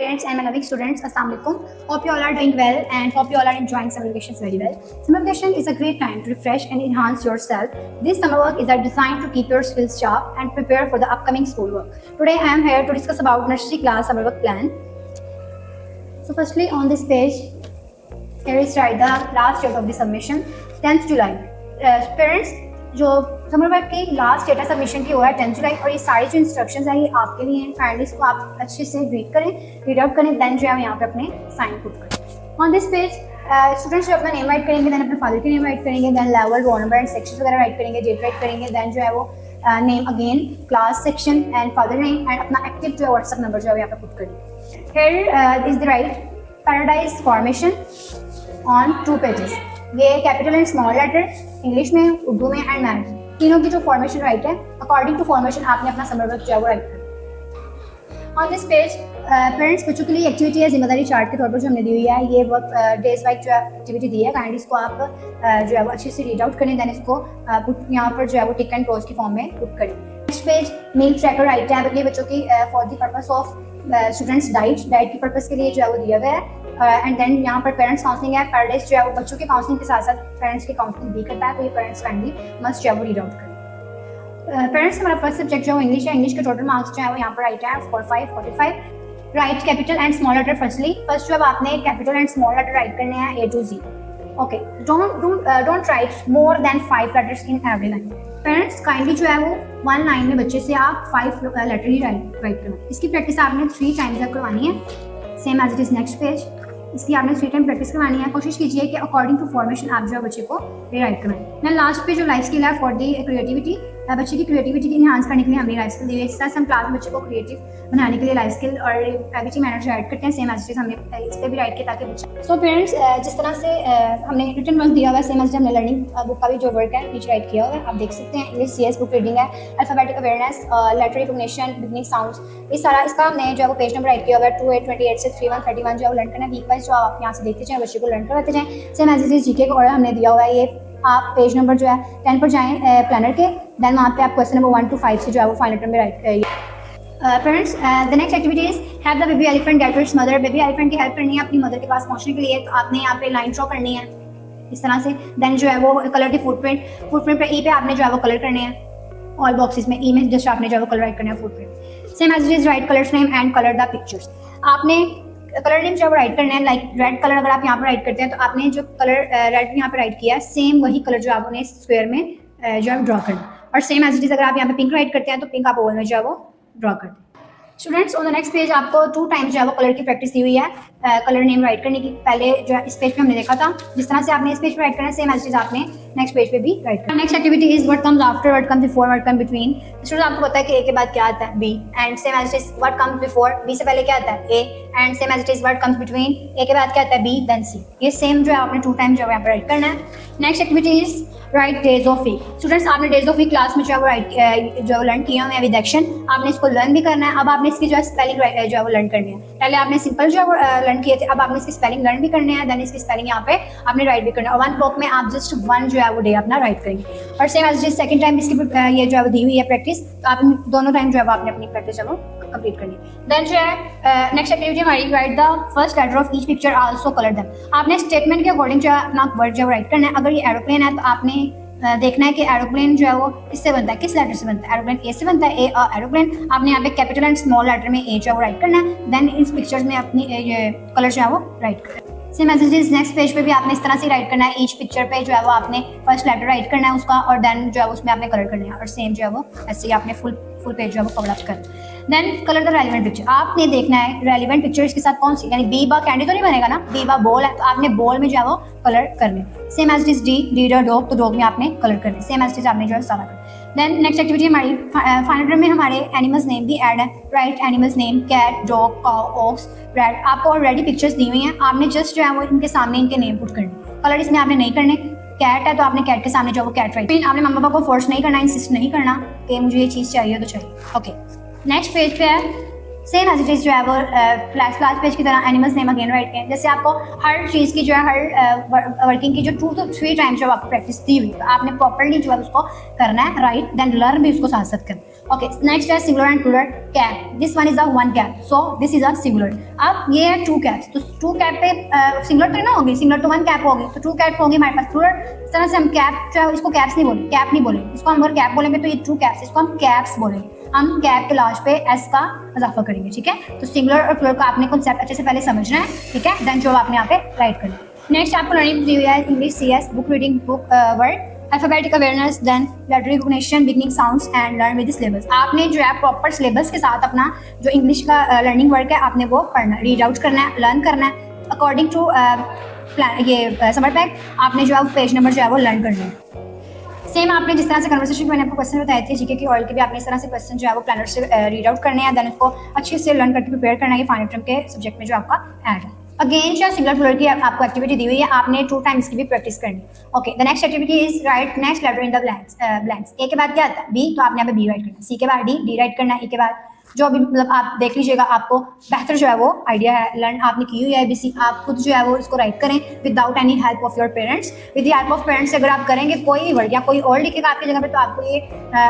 parents and my loving students, Assalamu alaikum. Hope you all are doing well and hope you all are enjoying summer vacations very well. Summer vacation is a great time to refresh and enhance yourself. This summer work is designed to keep your skills sharp and prepare for the upcoming schoolwork. Today I am here to discuss about nursery class summer work plan. So firstly on this page, here is right the last date of the submission, 10th July. Parents, जो summer work की last date है submission की हुआ है 10 जुलाई और ये सारी जो इंस्ट्रक्शंस हैं ये आपके लिए हैं. काइंडली इसको आप अच्छे से रीड करें, रीड आउट करें, देन जो है यहाँ पे अपने साइन पुट करें. ऑन दिस पेज स्टूडेंट्स जो अपना नेम राइट करेंगे, देन अपने फादर की नेम राइट करेंगे, then level, roll number and section वगैरह राइट करेंगे, डेट राइट करेंगे, देन जो है वो name again, class, section and father name and अपना एक्टिव जो है व्हाट्सएप नंबर जो है यहाँ पे पुट करेंगे. Here is the right Paradise formation on 2 pages. ये capital and small letter English में, उर्दू में एंड मैथ तीनों की जो फॉर्मेशन राइट है अकॉर्डिंग टू फॉर्मेशन आपने अपना समर वर्क जो है वो राइट करना. ऑन दिस पेज पेरेंट्स बच्चों के लिए एक्टिविटी है जिम्मेदारी चार्ट के तौर पर जो हमने दी हुई है. ये वर्क डेज वाइज जो है एक्टिविटी दी है, काइंडली इसको आप जो है वो अच्छे से रीड आउट करें, देन इसको पुट यहाँ पर जो है वो टिक एंड क्लोज की फॉर्म में पुट करें. नेक्स्ट पेज मील ट्रैकर राइट है ये बच्चों की for the purpose of students diet की पर्पस के लिए जो है वो दिया गया है. एंड देन यहाँ पर पेरेंट्स काउंसलिंग है. पैराडाइज जो है वो बच्चों के काउंसलिंग के साथ साथ पेरेंट्स की काउंसलिंग भी करता है, तो ये पेरेंट्स काइंडली मस्ट जो है वो रीड आउट करें. पेरेंट्स हमारा फर्स्ट सब्जेक्ट जो है इंग्लिश है. इंग्लिश के टोटल मार्क्स जो है वो यहाँ पर राइट है 45. Write capital and small letter firstly. First जो अब आपने capital and small letter write करने हैं A to Z. Okay, don't write more than 5 letters in every line. Parents kindly जो है वो 1 लाइन में बच्चे से आप 5 लेटर ही राइट करना. इसकी प्रैक्टिस आपने 3 टाइम्स तक करवानी है, same as it is next page. इसकी आपने 3 टाइम प्रैक्टिस करवानी है. कोशिश कीजिए कि अकॉर्डिंग टू फॉर्मेशन आप जो है बच्चे को राइट करवाएं. देन लास्ट पे जो लाइफ स्किल है फॉर दी क्रिएटिविटी, बच्चे की क्रिएटिविटी इनहांस करने के लिए हमने लाइफ स्किल दी है. इस तरह से हम क्लास में बच्चे को क्रिएटिव बनाने के लिए लाइफ स्किल और एबिलिटी मैनर जो राइट करते हैं, सेम एज हमने इस पर भी राइट किया ताकि बच्चे. सो पेरेंट्स जिस तरह से हमने रिटन वर्क दिया हुआ है, सेम एज हमने लर्निंग बुक का भी जो वर्क है नीचे राइट किया हुआ है, आप देख सकते हैं. इंग्लिश CS बुक रीडिंग है, alphabetic awareness, letter recognition, beginning sounds, इस सारा इसका हमने जो है वो पेज नंबर राइट किया हुआ है 28, 28 से 31, 31 जो है लर्न करना है. वीक वाइज जो आप यहाँ से देखते जाएं, बच्चे को लर्न करवाते जाएं. Same as it is GK का ऑर्डर हमने दिया हुआ है. ये आप पेज नंबर जो है 10 पर जाएं प्लानर के, देन वहाँ पे आप क्वेश्चन नंबर 1 to 5 से जो है वो फाइनल नंबर राइट करिए. Parents the next activity is have the baby elephant get to its mother. Baby elephant की हेल्प करनी है अपनी मदर के पास पहुंचने के लिए, तो आपने यहाँ पे लाइन ड्रॉ करनी है इस तरह से. देन जो है वो कलर दी फुटप्रिंट पे ई पे आपने जो है वो कलर करने हैं ऑल बॉक्सेस में. ई में जस्ट आपने जो है वो कलर राइट करना है footprint. Same as it is write colours name and colour the pictures. आपने कलर नेम जो राइट करना है, लाइक रेड कलर अगर आप यहाँ पर राइट करते हैं तो आपने जो कलर रेड यहाँ पर राइट किया है सेम वही कलर जो आपने स्क्वायर में जो है ड्रॉ करना. और सेम एज इट इज अगर आप यहाँ पे पिंक राइट करते हैं तो पिंक आप ओवल में जो है वो ड्रॉ कर दें. Students on the next page आपको 2 टाइम्स जो है वो कलर की प्रैक्टिस दी हुई है. कलर नेम राइट करने की पहले जो है इस पेज पे हमने देखा था, जिस तरह से आपने इस पेज पे राइट करना है सेम एज इट इज आपने नेक्स्ट पेज पे भी राइट करना. Next activity is what comes after, what comes before, what comes between. Student आपको पता है कि ए के बाद क्या आता है B, and same as it is what comes before, B से पहले क्या आता है A, and same as it is what comes between, A के बाद क्या आता है B देन C. ये सेम जो है आपने 2 टाइम्स जो है यहाँ पर राइट करना है. Next activity is write days of week. Students आपने डेज ऑफ वीक क्लास में जो है वो राइट जो लर्न किया हुआ है विद एक्शन, आपने इसको लर्न भी करना है. अब आपने इसकी जो है स्पेलिंग जो है वो लर्न करनी है. पहले आपने सिंपल जो है वो लर्न किए थे, अब आपने इसकी स्पेलिंग लर्न भी करनी है, देन इसकी स्पेलिंग यहाँ पे आपने राइट भी करना है. और 1 ब्लॉक में आप जस्ट 1 जो है वो डे अपना राइट करेंगे. और सेम एज सेकंड टाइम इसकी ये जो है वो दी हुई है प्रैक्टिस, तो आप दोनों टाइम जो है वो आपने अपनी प्रैक्टिस जो है वो कंप्लीट करनी है. देन जो है नेक्स्ट एक्टिविटी हमारी write the first letter of each picture also colour them. आपने स्टेटमेंट के अकॉर्डिंग जो है अपना वर्ड जो है राइट करना है. अगर ये एरोप्लेन है तो आपने देखना है कि एरोप्लेन जो है वो किससे बनता है, किस लेटर से बनता है. एरोप्लेन ए से बनता है, ए एरोप्लेन. आपने यहाँ पे कैपिटल एंड स्मॉल लेटर में ए जो है वो राइट करना है. देन इस पिक्चर्स में अपनी ये कलर जो है वो राइट करना है. Same as it is next page पे भी आपने इस तरह से राइट करना है. ईच पिक्चर पे जो है वो आपने फर्स्ट लेटर राइट करना है उसका, और देन जो है उसमें आपने कलर करना है. और सेम जो है वो ऐसे ही आपने फुल पेज जो है वो कवर अप करना. Then colour the relevant picture. आपने देखना है रेलिवेंट पिक्चर इसके साथ कौन सी, यानी बी बा कैंडी तो नहीं बनेगा ना, बी बा बॉल है तो आपने बॉल में जो है वो कलर करने. Same as it is D dog, तो डॉग में आपने कलर करने. सेम एज इट इज आपने जो है सारा करना. देन नेक्स्ट एक्टिविटी हमारी फाइनल में हमारे एनिमल्स नेम भी ऐड है. Write animals name cat, dog, cow, ox, rat. आपको ऑलरेडी पिक्चर्स दी हुई हैं, आपने जस्ट जो है वो इनके सामने इनके नेम पुट करने. कलर इसमें आपने नहीं करने. कैट है तो आपने कैट के सामने जो वो कैट राइट. आपने मम्मा पापा को फोर्स नहीं करना, इंसिस्ट नहीं करना कि मुझे ये चीज़ चाहिए तो चाहिए. ओके, नेक्स्ट पेज पे है सेम एज इट इज जो है वो लास्ट पेज की तरह एनिमल्स नेम अगेन राइट करें. जैसे आपको हर चीज़ की जो है हर वर्किंग की जो 2 to 3 टाइम्स जो आपको प्रैक्टिस दी हुई, तो आपने प्रॉपरली जो है उसको करना है राइट. देन लर्न भी उसको साथ साथ करना. ओके, नेक्स्ट है singular and plural cap. This one is a one cap, so this is a singular. अब ये है टू कैप्स, तो टू कैप पे सिंगुलर तो ना होगी, सिंगुलर तो वन कैप होगी, तो टू कैप होगी हमारे पास प्लूरल। इस तरह से हम कैप जो है इसको कैप्स नहीं बोलेंगे, कैप नहीं बोलेंगे इसको, हम अगर कैप बोलेंगे तो ये टू कैप्स, इसको हम कैप्स बोलेंगे। हम कैप के लास्ट पे एस का इजाफा करेंगे, ठीक है। तो सिंगुलर और प्लूरल का आपने कॉन्सेप्ट अच्छे से पहले समझना है, ठीक है, देन जो आपने यहाँ पे राइट करना है। नेक्स्ट आपको लर्निंग दी हुई है English CS, book reading, book word, alphabetic awareness, then letter recognition, beginning sounds and learn with syllabus. आपने जो है प्रॉपर सिलेबस के साथ अपना जो इंग्लिश का लर्निंग वर्क है आपने वो पढ़ना है, रीड आउट करना है, लर्न करना है अकॉर्डिंग टू प्लान। ये समर पैक आपने जो है पेज नंबर जो है वो लर्न करना है। सेम आपने जिस तरह से कन्वर्सेशन में मैंने आपको क्वेश्चन बताए थे जीके की ऑयल के भी आपने इस तरह से क्वेश्चन जो है वो प्लानर से रीड आउट करने हैं, देन उसको अच्छे से लर्न करके प्रिपेयर करना है। ये फाइनल टर्म के सब्जेक्ट में जो आपका ऐड है। अगेन जो सिंगुलर प्लूरल की आपको एक्टिविटी दी हुई है, आपने 2 टाइम्स की भी प्रैक्टिस करनी। Okay, the next activity is write next letter in the blanks. A के बाद क्या आता है? बी, तो आपने यहाँ पे बी राइट करना है। सी के बाद डी राइट करना है। ई के बाद जो भी मतलब आप देख लीजिएगा, आपको बेहतर जो है वो आइडिया है, लर्न आपने की हुई है ABC, आप खुद जो है वो इसको राइट करें without any help of your parents. With the help of parents अगर आप करेंगे कोई वर्ड या कोई और लिखेगा आपकी जगह पे, तो आपको ये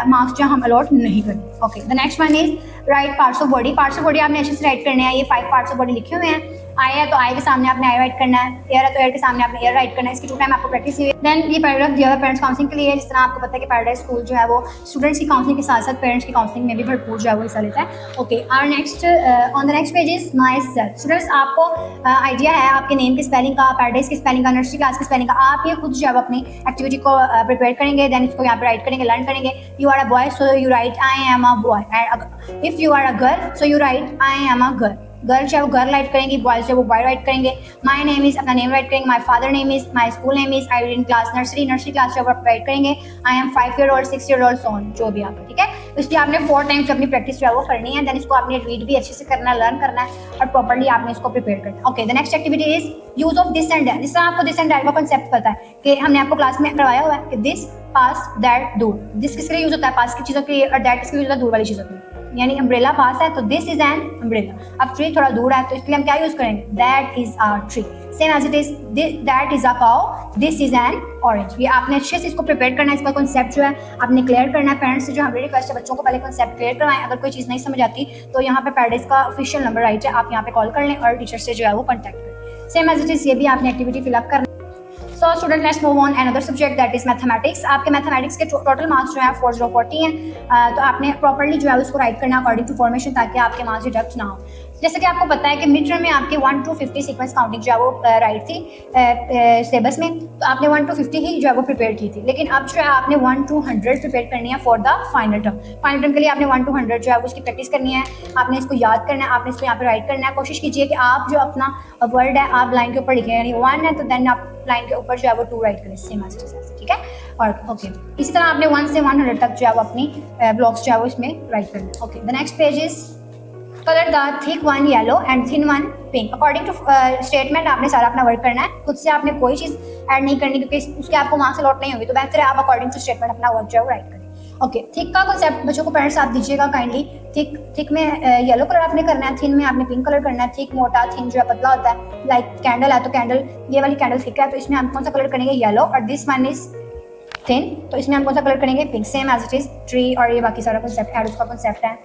मार्क्स जो हम अलॉट नहीं करेंगे। Okay, the next one is right parts of body. Parts of body आपने अच्छे से राइट करने हैं। ये 5 पार्ट्स ऑफ बॉडी लिखे हुए हैं। आई है तो आई के सामने आपने आई राइट करना है, एयर है तो एयर के सामने आपने एयर राइट करना है। इसकी 2 टाइम आपको प्रैक्टिस हुई है। देन ये पैराग्राफ दिया हुआ है पेरेंट्स काउंसलिंग के लिए। जिस तरह आपको पता है कि पैराडाइज स्कूल जो है वो स्टूडेंट्स की काउंसलिंग के साथ साथ पेरेंट्स की काउंसलिंग में भी भरपूर जो है वो हिस्सा लेता है। ओके, और next on the next page is my self. Students आपको आइडिया है आपके नेम की स्पेलिंग का, पैराडाइज की स्पेलिंग का, नर्सरी क्लास की स्पेलिंग का। आप ये खुद जो है अपनी एक्टिविटी को प्रिपेयर करेंगे, देन इसको यहाँ पे राइट करेंगे, लर्न करेंगे। You are a boy so you write I am a boy, and if you are a girl so you write I am a girl. Girl जो है वो गर्ल राइट करेंगी, बॉयज जो है वो बॉय राइट करेंगे। My name is अपना name write करेंगे, my father name is, my school name is, I read in class nursery class जो है वो राइट करेंगे। I am 5 year old 6 year old सोन, जो भी आपका, ठीक है। इसलिए आपने 4 टाइम्स अपनी प्रैक्टिस जो है वो करनी है। देन इसको आपने रीड भी अच्छे से करना है, लर्न करना है और प्रॉपर्ली आपने इसको प्रिपेयर करना है। Okay, the next activity is use of this and that. जिस तरह आपको दिस एंड दैट का कॉन्सेप्ट पता है कि हमने आपको क्लास में करवाया हुआ है कि दिस, पास, दैट, दूर। दिस किसके लिए यूज होता है? पास की चीज़ों के लिए, और दैट किसके लिए यूज होता है? दूर वाली चीज़ों के लिए। यानी अम्ब्रेला पास है तो दिस इज एन अम्ब्रेला। अब ट्री थोड़ा दूर है तो इसके लिए हम क्या यूज करेंगे? That is a tree. Same as it is that is a cow, this is an orange. ये आपने अच्छे से इसको प्रिपेयर करना है, इसका कॉन्सेप्ट जो है आपने क्लियर करना है। पेरेंट्स से जो हमारी रिक्वेस्ट है बच्चों को पहले कॉन्सेप्ट क्लियर करवाएं। अगर कोई चीज़ नहीं समझ आती तो यहाँ पे पैराडाइज का ऑफिशियल नंबर राइट है, आप यहाँ पे कॉल कर लें और टीचर से जो है वो कॉन्टैक्ट करें। सेम एज इट इज ये भी आपने एक्टिविटी फिलअप करना। So student let's move on another subject that is mathematics. आपके मैथमेटिक्स के टोटल मार्क्स जो है 4040 हैं। तो आपने प्रॉपर्ली जो है उसको राइट करना अकॉर्डिंग टू फॉर्मेशन, ताकि आपके मार्क्स डिडक्ट ना हो। जैसे कि आपको पता है कि मिड टर्म में आपके 1 to 50 सीक्वेंस काउंटिंग जो है वो राइट थी सिलेबस में, तो आपने 1 to 50 ही जो है वो प्रिपेयर की थी। लेकिन अब जो है आपने 1 to 100 प्रिपेयर करनी है for the final term. Final term के लिए आपने 1 to 100 जो है उसकी प्रैक्टिस करनी है, आपने इसको याद करना है, आपने इसको यहाँ पे राइट करना है। कोशिश कीजिए कि आप जो अपना वर्ड है आप लाइन के ऊपर लिखें, यानी 1 है तो देन आप लाइन के ऊपर जो है वो 2 राइट करें, सेम एज इट इज, ठीक है। और ओके, इसी तरह आपने 1 से 100 तक जो है वो अपनी ब्लॉक्स जो है वो इसमें राइट करना है। Okay, the next page is colour the thick one yellow and thin one pink. According to statement आपने सारा अपना वर्क करना है, खुद से आपने कोई चीज़ ऐड नहीं करनी क्योंकि उसके आपको मार्क्स अलॉट नहीं होगी। तो बेहतर है आप अकॉर्डिंग टू स्टेटमेंट अपना वर्क जो है राइट करें। ओके, थिक का कॉन्सेप्ट बच्चों को पेरेंट्स आप दीजिएगा काइंडली। थिक में येलो कलर आपने करना है, थिन में आपने पिंक कलर करना है। थिक मोटा, थिन जो है पतला होता है। लाइक कैंडल है तो कैंडल, ये वाली कैंडल थिक है तो इसमें हम कौन सा कलर करेंगे? येलो। और दिस वन इज थिन तो इसमें हम कौन सा कलर करेंगे? Pink. Same as it is tree और ये बाकी सारा कॉन्सेप्ट एड उसका कॉन्सेप्ट है।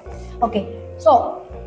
Okay, so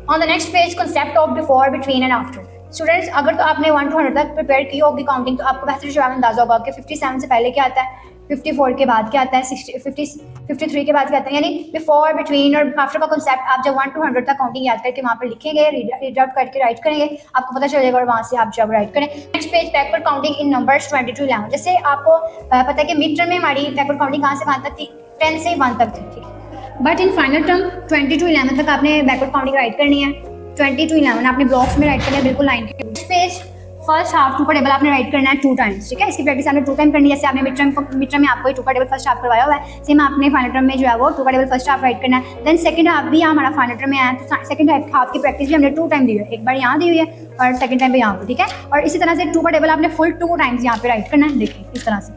on the next page concept of before, between and after. Students अगर तो आपने 1 to 100 तक प्रिपेयर की होगी काउंटिंग, तो आपको बेहतर जो है अंदाजा होगा कि 57 से पहले क्या आता है, 54 के बाद क्या आता है, 53 के बाद क्या आता है। यानी बिफोर, बिटवीन और आफ्टर का कॉन्सेप्ट आप जब 1 to 100 तक काउंटिंग याद करके वहाँ पर लिखेंगे, रीड आउट करके राइट करेंगे, आपको पता चलेगा और वहाँ से आप जब राइट करें। Next page backward counting in numbers 20 to 11। जैसे आपको पता है कि मिड टर्म में हमारी बैकवर्ड काउंटिंग कहाँ से कहाँ तक थी? 10 से 1 तक थी, ठीक है। But in final term 20 to 11 तक आपने बैकवर्ड काउंटिंग राइट करनी है। 20 to 11 आपने ब्लॉक्स में राइट करना है, बिल्कुल लाइन के। पेज फर्स्ट हाफ 2 का टेबल आपने राइट करना है 2 टाइम्स, ठीक है। इसकी प्रैक्टिस आपने 2 टाइम करनी है। जैसे आपने मिड टर्म में आपको 2 का टेबल फर्स्ट हाफ करवाया हुआ है, सेम आपने फाइनल टर्म में जो है वो 2 का टेबल फर्स्ट हाफ राइट करना है। देन सेकंड हाफ भी हमारा फाइनल टर्म में आया तो सेकंड हाफ की प्रैक्टिस भी हमने 2 टाइम दी हुई है, एक बार यहाँ दी हुई है और सेकंड टाइम पे यहाँ पर, ठीक है। और इसी तरह से 2 का टेबल आपने फुल 2 टाइम्स यहाँ पे राइट करना है। देखिए इस तरह से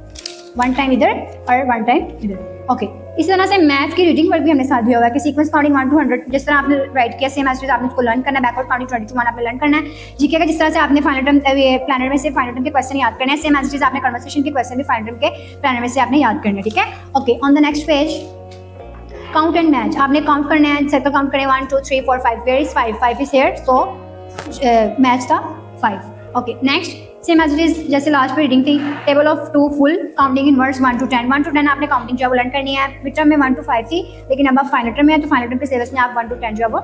1 टाइम इधर और 1 टाइम इधर। ओके, इसी तरह से मैथ की रीडिंग वर्क भी हमने साथ दिया हुआ है कि सीक्वेंस काउंटिंग 1 to 100 जिस तरह आपने राइट किया सेम एज आपने उसको लर्न करना है। बैकवर्ड काउंटिंग 20 to 1 आपने लर्न करना है। जीके का जिस तरह से आपने फाइनल टर्म प्लानर में से फाइनल टर्म के क्वेश्चन याद करना है, सेम एज आपने कन्वर्सेशन के क्वेश्चन भी फाइनल टर्म के प्लानर में से आपने याद करना है, ठीक है। Okay, on the next page count and match, आपने काउंट करना है, सर्कल काउंट करें 1 2 3 4 5, where is 5, 5 is here, so match था 5। Okay next same as it is, जैसे लास्ट पे रीडिंग थी, table of 2 full counting in words 1 to 10, 1 to 10 आपने counting जो है वो लर्न करनी है। मिड टर्म में 1 to 5 थी, लेकिन अब आप फाइनल टर्म में है तो फाइनल टर्म के सिलेबस में आप 1 to 10 जो है वो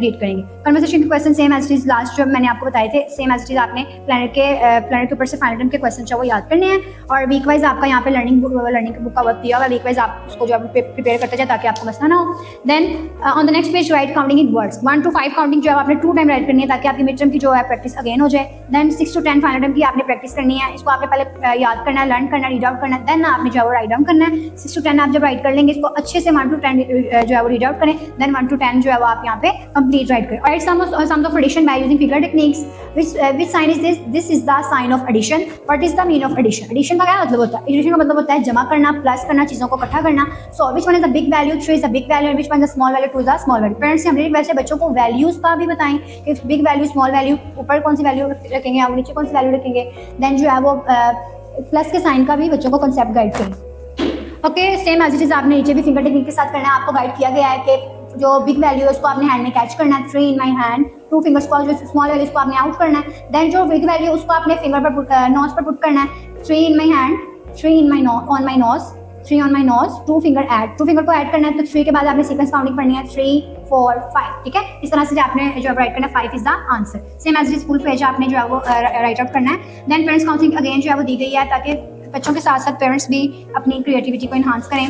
रीड करेंगे। कन्वर्सेशन के question same as it is last जो मैंने आपको बताए थे, सेम एज इट इज आपने प्लैनेट के ऊपर से फाइनल टर्म के क्वेश्चन जो है वो याद करने हैं, और वीक वाइज आपका यहाँ पे लर्निंग बुक का वर्क दिया होगा, वीक वाइज आप उसको जो है प्रिपेयर करते जाए ताकि आपको मसला ना हो। Then on the next page write counting in words, 1 to 5 counting जो है आपने 2 टाइम राइट करनी है ताकि आपकी मिड टर्म की जो है प्रैक्टिस अगेन हो जाए। देन 6 to 10 फाइनल टर्म की आपने प्रैक्टिस करनी है, इसको आपने पहले याद करना है, लर्न करना है, रीड आउट करना है, देन आपने जो है राइट डाउन करना है। 6 to 10 आप जब राइट कर लेंगे इसको अच्छे से 1 to 10 जो है वो रीड आउट करें, देन 1 to 10 जो है वो आप यहाँ पे कंप्लीट राइट करें। Write sums of addition by using figure techniques, which sign is this, this is the sign of addition, what is the mean of addition, addition का क्या मतलब होता है, एडिशन का मतलब होता है जमा करना, प्लस करना, चीजों को इकट्ठा करना। So which one is the big value, 3 is the big value, which one is the small value, 2 is the small value. Parents से हम वैसे बच्चों को वैल्यूज का भी बताएं कि बिग वैल्यू, स्मॉल वैल्यू, ऊपर कौन सी वैल्यू रखेंगे आप, नीचे कौन सी वैल्यू रखेंगे, देन जो है वो प्लस के साइन का भी बच्चों को कॉन्सेप्ट गाइड करें। Okay same as it is आपने नीचे भी फिंगर टेक्निक के साथ करना है। आपको गाइड किया गया है कि जो बिग वैल्यू है उसको आपने हैंड में कैच करना है, 3 इन माई हैंड, 2 फिंगर्स को, जो स्मॉल वैल्यू उसको आपने आउट करना है। देन जो बिग वैल्यू उसको आपने फिंगर पर नोज पर पुट करना है, 3 in my hand, 3 in my on my nose, 3 on my nose, 2 finger add, 2 finger को ऐड करना है, तो 3 के बाद आपने सीक्वेंस काउंटिंग करनी है, 3 4 5, ठीक है। इस तरह से आपने जो राइट करना है, 5 is the answer. Same as it full page आपने जो है वो राइट आउट करना है। देन पेरेंट्स काउंटिंग अगेन जो है वो दी गई है ताकि बच्चों के साथ साथ पेरेंट्स भी अपनी क्रिएटिविटी को इन्हांस करें।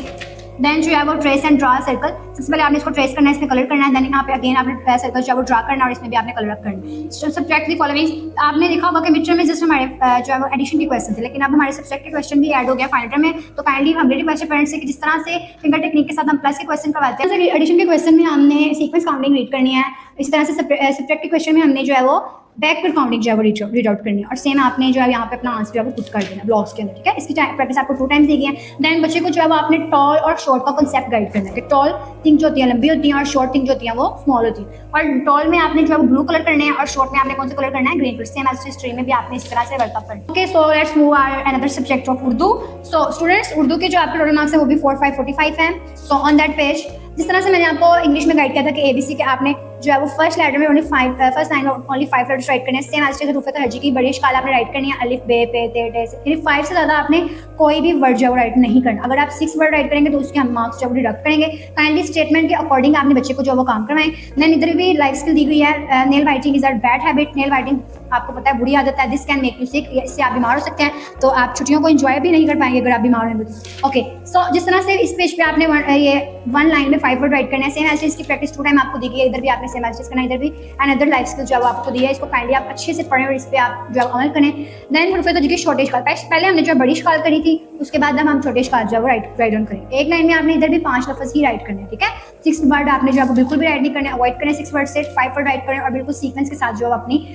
देन जो है वो ट्रेस एंड ड्रा सर्कल, सबसे पहले आपने इसको ट्रेस करना है, इसमें कलर करना है, देन यहाँ पे अगेन आपने सर्कल जो है वो ड्रा करना है और इसमें भी आपने कलर करना है। सब्जेक्ट द फॉलोइंग, आपने देखा होगा कि मिड टर्म में जस्ट हमारे जो है वो एडिशन के क्वेश्चन थे, लेकिन अब हमारे सब्जेक्ट के क्वेश्चन भी ऐड हो गया फाइनल टर्म में, तो काइंडली हम रिक्वेस्ट पेरेंट्स से कि जिस तरह से फिंगर टेक्निक के साथ हम प्लस के क्वेश्चन करवाते हैं, एडिशन के क्वेश्चन में हमने सीक्वेंस काउंटिंग रीड करनी है, इस तरह से सब्जेक्ट के क्वेश्चन में हमने जो है वो बैकवर्ड काउंटिंग जो है वो रीड आउट करनी है, और सेम आपने जो है यहाँ पे अपना आंसर जो है वो पुट कर देना ब्लॉक्स के अंदर, ठीक है। इसकी प्रैक्टिस आपको 2 टाइम्स दी गई है। देन बच्चे को जो है वो आपने टॉल और शॉर्ट का कंसेप्ट गाइड करना है कि टॉल थिंग जो होती है लंबी होती है और शॉर्ट थिंग जो होती है वो स्मॉल होती है, और टॉल में आपने जो है वो ब्लू कलर करने हैं और शॉर्ट में आपने कौन सा कलर करना है, green colour. Same as history में भी आपने इस तरह से वर्कआउट करना है। Okay so let's move our another subject of Urdu. So students, Urdu के जो आपके टोटल मार्क्स है वो भी 4 5 45 हैं। सो ऑन दैट पेज जिस तरह से मैंने आपको इंग्लिश में गाइड किया था कि ABC के आपने जो है वो फर्स्ट लेटर में ओनली 5 फर्स्ट लाइन में ओनली 5 लेटर्स राइट करने हैं। Same as it roofed Herzi की बड़ी शकाल आपने राइट करनी है, अलिफ बे पे ते टे से, यानी 5 से ज़्यादा आपने कोई भी वर्ड जो है वो राइट नहीं करना। अगर आप 6 वर्ड राइट करेंगे तो उसके हम मार्क्स जो है वो डिडक्ट करेंगे। काइंडली स्टेटमेंट के अकॉर्डिंग आपने बच्चे को जो वो काम करवाएं। देन इधर भी लाइफ स्किल दी हुई है, nail biting is a bad habit, nail biting आपको पता है बुरी आदत है, this can make you sick, इससे आप बीमार हो सकते हैं, तो आप छुट्टियों को एंजॉय भी नहीं कर पाएंगे अगर आप बीमार होंगे। ओके सो जिस तरह से इस पेज पे आपने ये 1 लाइन में 5 वर्ड राइट करना है। सेम एज इसकी प्रैक्टिस 2 टाइम आपको दी गई है, इधर भी आपने सेम एज करना है, इधर भी एंड अदर लाइफ स्किल जो है आपको दी है, इसको काइंडली आप अच्छे से पढ़ें और इस पे आप जो अमल करें। देन रुफे तो जी छोटे शकाल, पहले हमने जो बड़ी शकाल करी थी, उसके बाद हम छोटे शकाल जो है राइट डाउन करें। एक लाइन में आपने इधर भी 5 लफ्ज ही राइट करने हैं, ठीक है। 6 वर्ड आपने जो है बिल्कुल भी राइट नहीं करने, अवॉइड करें 6 वर्ड से, 5 वर्ड राइट करें और बिल्कुल सीक्वेंस के साथ जो अपनी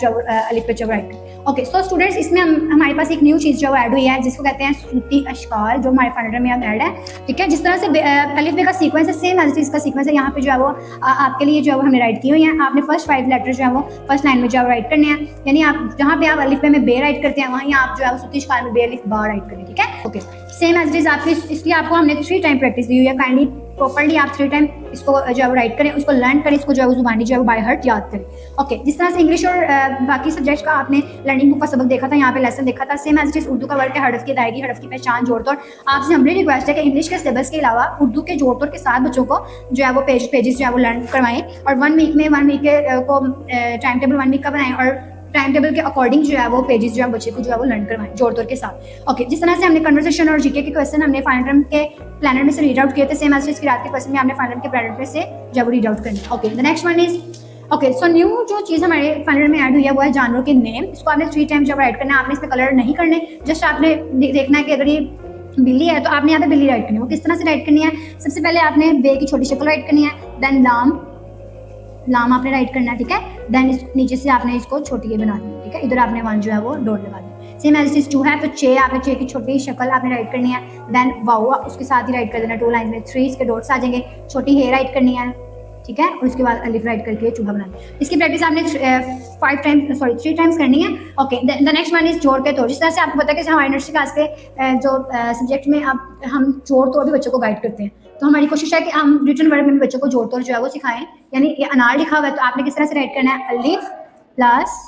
जो अलिफ पे जो राइट करें। ओके सो स्टूडेंट्स, इसमें हमारे पास एक न्यू चीज़ जो ऐड हुई है जिसको कहते हैं सूती अशकार, जो हमारे फाइनल में ऐड है, ठीक है। जिस तरह से अलिफ बे का सीक्वेंस है, सेम एज इसका सीक्वेंस है, यहाँ पे जो है वो आपके लिए जो है वो हमने राइट की हुई है। आपने फर्स्ट 5 लेटर जो है वो फर्स्ट लाइन में जो है राइट करने हैं, यानी आप जहाँ पे आप अलिफ बे में बे राइट करते हैं वहीं आप जो है सूती अशकार में बे अलिफ बा राइट करें, ठीक है। ओके सेम एज इज आपकी, इसलिए आपको हमने 3 टाइम प्रैक्टिस दी हुई है। काइंडली प्रॉपर्ली आप 3 टाइम इसको जो है राइट करें, उसको लर्न करें, इसको जो है जुबानी जो है बाय हार्ट याद करें। ओके जिस तरह से इंग्लिश और बाकी सब्जेक्ट का आपने लर्निंग बुक का सबक देखा था, यहाँ पे लेसन देखा था, सेम एज इट उर्दू का वर्क है हरफ की अदायगी, हरफ की पहचान, जोड़ तोड़। आपसे हमारी रिक्वेस्ट है कि इंग्लिश के सिलेबस के अलावा उर्दू के जोड़ तोड़ के साथ बच्चों को जो है वो पेजेस जो है वो लर्न करवाएं, और 1 वीक में 1 वीक को टाइम टेबल 1 वीक का बनाएं और टाइम टेबल के अकॉर्डिंग जो है वो पेजेस जो है बच्चे को जो है वो लर्न करवाएं जोड़ तोड़ के साथ। ओके जिस तरह से हमने कन्वर्सेशन और जीके के क्वेश्चन हमने फाइनल टर्म के प्लानर में से रीड आउट किए थे, सेम एज इसकी रात के क्वेश्चन में हमने फाइनल के प्लानर में से जो है वो रीड आउट करना। Okay the next one is okay so new जो चीज़ हमारे फाइनल में ऐड हुई है वो है जानवरों के नेम। इसको आपने 3 टाइम जब राइट करना है, आपने इसमें कलर नहीं करने, जस्ट आपने देखना है कि अगर ये बिल्ली है तो आपने यहाँ पे बिल्ली राइट करनी है। वो किस तरह से राइट करनी है, सबसे पहले आपने बे की छोटी शक्ल राइट करनी है, देन लाम आपने राइट करना है, ठीक है। देन इस नीचे से आपने इसको छोटी ये बनानी है, ठीक है। इधर आपने 1 जो है वो डॉट लगा दी। सेम एज इट 2 है तो चे आपने चे की छोटी शक्ल आपने राइट करनी है, देन वाओ उसके साथ ही राइट कर देना 2 लाइन में, 3 इसके डॉट्स आ जाएंगे, छोटी हे राइट करनी है, ठीक है। और उसके बाद अलिफ राइट करके चूहा बनाना है। इसकी प्रैक्टिस आपने 3 टाइम्स करनी है। Okay the next one is जोड़ के तोड़। जिस तरह से आपको पता है कि हमारे नर्सरी क्लास के जो सब्जेक्ट में अब हम जोड़ तोड़ भी बच्चों को गाइड करते हैं, तो हमारी कोशिश है कि हम रिटन वर्ड में बच्चों को जोड़ तोड़ जो है वो सिखाएं। यानी ये अनार लिखा हुआ है तो आपने किस तरह से राइट करना है, अलिफ प्लस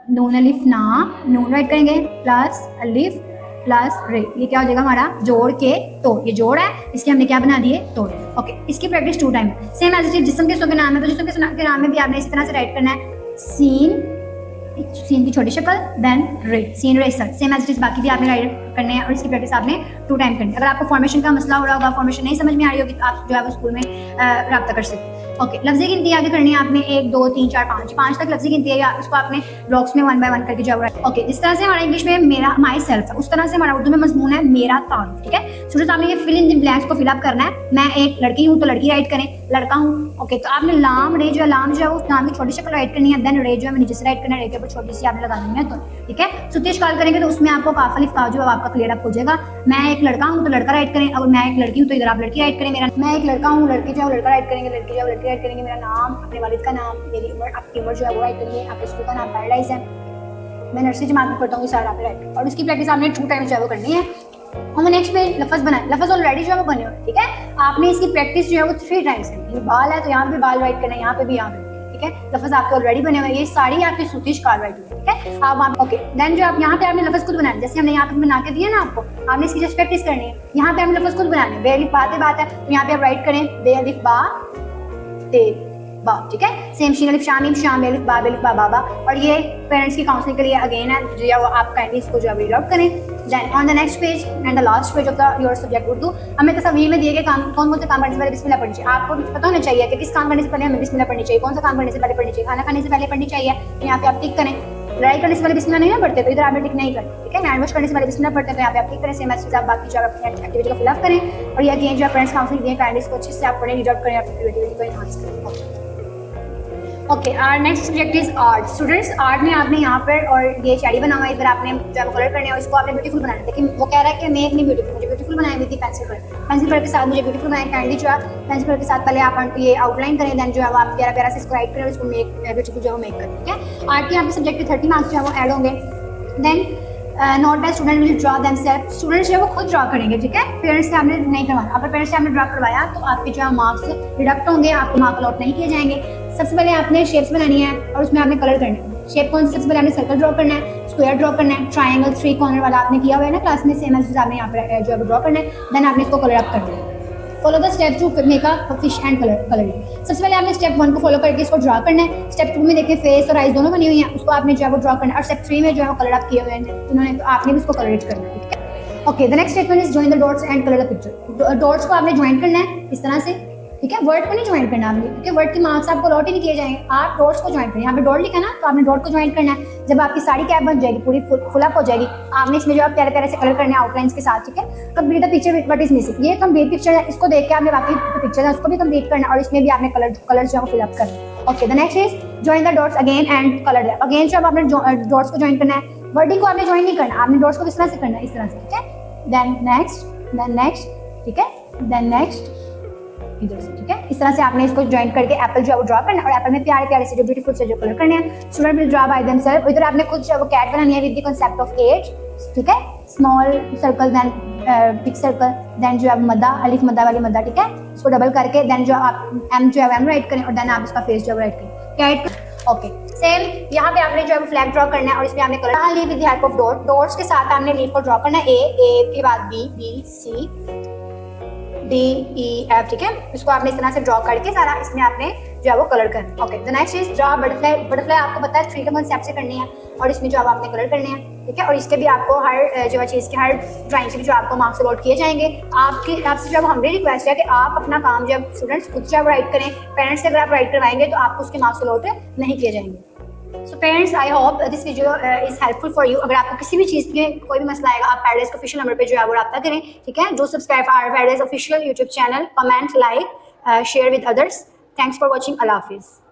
नून अलिफ ना, नून राइट करेंगे प्लस अलिफ प्लस रे, ये क्या हो जाएगा हमारा जोड़ के तोड़, ये जोड़ है इसके हमने क्या बना दिए तोड़। ओके, इसकी प्रैक्टिस 2 टाइम है। सेम एज इट इज जिस्म के सूखे नाम है तो जिस्म के नाम में भी आपने इस तरह से राइट करना है, सीन की छोटी शक्ल देन रे, सीन रे सर, सेम एज इट इज बाकी भी आपने राइट करने हैं और इसकी प्रैक्टिस आपने 2 टाइम करनी है। अगर आपको फॉर्मेशन का मसला हो रहा होगा, फॉर्मेशन नहीं समझ में आ रही होगी तो आप जो है वो स्कूल में रब्ता कर सकते हैं। ओके, लफ्जी गिनती आगे करनी है आपने 1 2 3 4 5 तक लफ्जी गिनती है, या उसको आपने ब्लॉक्स में 1 बाय 1 करके जो है। ओके, जिस तरह से हमारा इंग्लिश में मेरा माई सेल्फ है उस तरह से हमारा उर्दू में मजमून है मेरा तारुफ। ठीक है स्टूडेंट्स, आपने ये फिल इन द ब्लैंक्स को फिल अप करना है। मैं एक लड़की हूँ तो लड़की राइट करें, लड़का हूँ। ओके, तो आपने लाम रे जो है, लाम जो है वो नाम की छोटी शक्ल राइट करनी है, देन रे जो है नीचे से राइट करना है, रे के ऊपर छोटी सी आपने लगा देनी है। तो ठीक है, सुतीश काल करेंगे तो उसमें आपको काफ अलिफ का जो है आपका क्लियर अप हो जाएगा। मैं एक लड़का हूँ तो लड़का राइट करें, अगर मैं एक लड़की हूँ तो इधर आप लड़की राइट करें। मेरा मैं एक लड़का हूँ, लड़की जो है लड़का राइट करेंगे, लड़की जो है लड़की राइट करेंगे। मेरा नाम, अपने वालिद का नाम, मेरी उम्र, आपकी उम्र जो है वो राइट करेंगे। आपके स्कूल का नाम पैराडाइज है, मैं नर्सरी जमात में पढ़ता हूँ, सारा आपने राइट। और उसकी प्रैक्टिस आपने 2 टाइम जो है वो करनी है। हम नेक्स्ट पे लफ्ज बनाए, लफ्ज ऑलरेडी जो है वो बने हुए। ठीक है, आपने इसकी प्रैक्टिस जो है वो 3 टाइम्स करनी है। बाल है तो यहाँ पे बाल राइट करना है, यहाँ पे भी, यहाँ पे। ठीक है, लफ्ज आपके ऑलरेडी बने हुए, ये सारी आपकी सुतीश काल राइट हुई। ठीक है, आप वहाँ ओके, देन जो आप यहाँ पे आपने लफ्ज खुद बनाना, जैसे हमने यहाँ पे बना के दिया ना आपको, आपने इसकी जस्ट प्रैक्टिस करनी है। यहाँ पे आपने लफ्ज खुद बनाने, बे अलिफ बात है तो यहाँ पे आप राइट करें बे अलिफ बा ते बा। ठीक है, सेम शीन अलिफ शामीम शाम अलिफ बा बाबा। और ये पेरेंट्स की काउंसलिंग के लिए अगेन है, जो वो आप काइंडली इसको जो है रीड आउट करें। Then on the next page and the last page of the your subject Urdu, हमें तस्वीर में दिए गए काम कौन से काम करने से पहले बिस्मिल्लाह पढ़नी चाहिए। आपको पता होना चाहिए कि किस काम करने से पहले हमें बिस्मिल्लाह पढ़नी चाहिए, कौन सा काम करने से पहले पढ़नी चाहिए। खाना खाने से पहले पढ़नी चाहिए, यहाँ पे आप टिक करें। लड़ाई करने से पहले बिस्मिल्लाह नहीं ना पढ़ते तो इधर आपने टिक नहीं करें। ठीक है, हैंड वॉश करने से पहले बिस्मिल्लाह पढ़ते हैं तो यहाँ पे आप टिक करें। सेम एज आप बाकी जो एक्टिविटी को फिल अप करें। और ये अगेन जो पेरेंट्स काउंसलिंग दिए काइंडली इसको अच्छे से आप पढ़ें, रीड आउट करें, अपनी क्रिएटिविटी को एनहांस करें। Okay, our next subject is art. Students, art में आपने यहाँ पर और ये चैडी बना हुआ है, इधर आपने जो है कलर करने हैं और इसको आपने ब्यूटीफुल बनाना है। लेकिन वो कह रहा है कि मैं नहीं ब्यूटीफुल, मुझे ब्यूटीफुल बनाए हुई थी पेंसिल कलर के साथ, मुझे ब्यूटीफुल बनाए। काइंडली जो है पेंसिल कलर के साथ पहले आप ये आउटलाइन करें, देन जो है आप प्यारा प्यारा से इसको राइट करें और इसको मेक ब्यूटीफुल जो है मेक करें। ठीक है, आर्ट के यहाँ पे सब्जेक्ट के 30 मार्क्स जो है वो ऐड होंगे। Then not that student will draw themselves, students जो है वो खुद ड्रॉ करेंगे। ठीक है, पेरेंट्स से आपने नहीं करवाना। अगर पेरेंट्स से आपने ड्रॉ करवाया तो आपके जो है मार्क्स डिडक्ट होंगे, आपको मार्क अलॉट नहीं किए जाएंगे। सबसे पहले आपने शेप्स बनानी है और उसमें आपने कलर करना है। शेप कौन सी, सबसे पहले आपने सर्कल ड्रॉ करना है, स्क्वायर ड्रॉ करना है, ट्रायंगल 3 कॉर्नर वाला आपने किया हुआ है ना क्लास में, सेम एज आपने यहाँ पर जो है ड्रॉ करना है। देन आपने इसको कलर अप करना है। Follow the step to make a fish and colouring. सबसे पहले आपने स्टेप 1 को फॉलो करके इसको ड्रॉ करना है। स्टेप 2 में देखिए फेस और आइज दोनों बनी हुई हैं, उसको आपने जो है वो ड्रॉ करना है। और स्टेप 3 में जो है वो कलर अप किए हुए हैं उन्होंने, तो आपने भी उसको कलरेट करना है। ठीक है, okay, the next statement is join the dots and colour the picture. Dots को आपने ज्वाइन करना है इस तरह से। ठीक है, वर्ड को नहीं ज्वाइन करना आपने, क्योंकि वर्ड के मार्क्स आपको अलॉट ही नहीं किए जाएंगे। आप डॉट्स को ज्वाइन करें, यहाँ पे डॉट लिखा ना तो आपने डॉट को ज्वाइन करना है। जब आपकी साड़ी कैप बन जाएगी, पूरी फुल अप हो जाएगी, आपने इसमें जो आप प्यारे प्यारे से कलर करने हैं आउटलाइंस के साथ। ठीक है, complete the picture what is missing, ये कंप्लीट पिक्चर है, इसको देख के आपने बाकी पिक्चर है उसको भी कंप्लीट करना और इसमें भी आपने कलर जो है फिल अप करना। Okay, the next is join the dots again and colour lab. Again जो आपने डॉट्स को ज्वाइन करना है, वर्डिंग को आपने ज्वाइन नहीं करना, आपने डॉट्स को किस तरह से करना है, इस तरह से। ठीक है, देन नेक्स्ट, ठीक है, देन नेक्स्ट इधर से। ठीक है, इस तरह से आपने इसको ज्वाइन करके एप्पल जो है वो ड्रॉ करना है और एप्पल में प्यारे प्यारे से जो ब्यूटीफुल से जो कलर करने हैं। Student will draw by themselves. इधर आपने खुद जो है वो कैट बनानी है with the concept of age. ठीक है, small circle then big circle, then जो है मद्दा, अलिफ मद्दा वाली मद्दा। ठीक है, इसको डबल करके देन जो आप एम जो है एम राइट करें और देन आप इसका फेस जो है राइट करें। ओके, सेम यहाँ पे आपने जो है फ्लैग ड्रॉ करना है और इसमें आपने colour leave with the help of dots के साथ आपने लीव को ड्रॉ करना है। ए के बाद B C D E F. ठीक है, इसको आपने इस तरह से ड्रॉ करके सारा इसमें आपने जो है वो कलर करना। Okay, the next is draw butterfly आपको पता है 3 के कॉन्सेप्ट से करनी है और इसमें जो आपने कलर करने हैं। ठीक है, और इसके भी आपको हर जो चीज़ के हर ड्राइंग से भी जो आपको मार्क्स अलॉट किए जाएंगे। आपसे जब हमारी रिक्वेस्ट है कि आप अपना काम जब स्टूडेंट्स खुद जब राइट करें, पेरेंट्स से अगर आप राइट करवाएंगे तो आपको उसके मार्क्स अलॉट नहीं किए जाएंगे। So parents, I hope this video is helpful for you. अगर आपको किसी भी चीज़ में कोई भी मसला आएगा, आप पैराडाइज के ऑफिशियल नंबर पे जो है वो रब्ता करें। ठीक है, जो subscribe our Paradise official YouTube channel, comment, like, share with others. Thanks for watching. अल्लाह हाफिज़।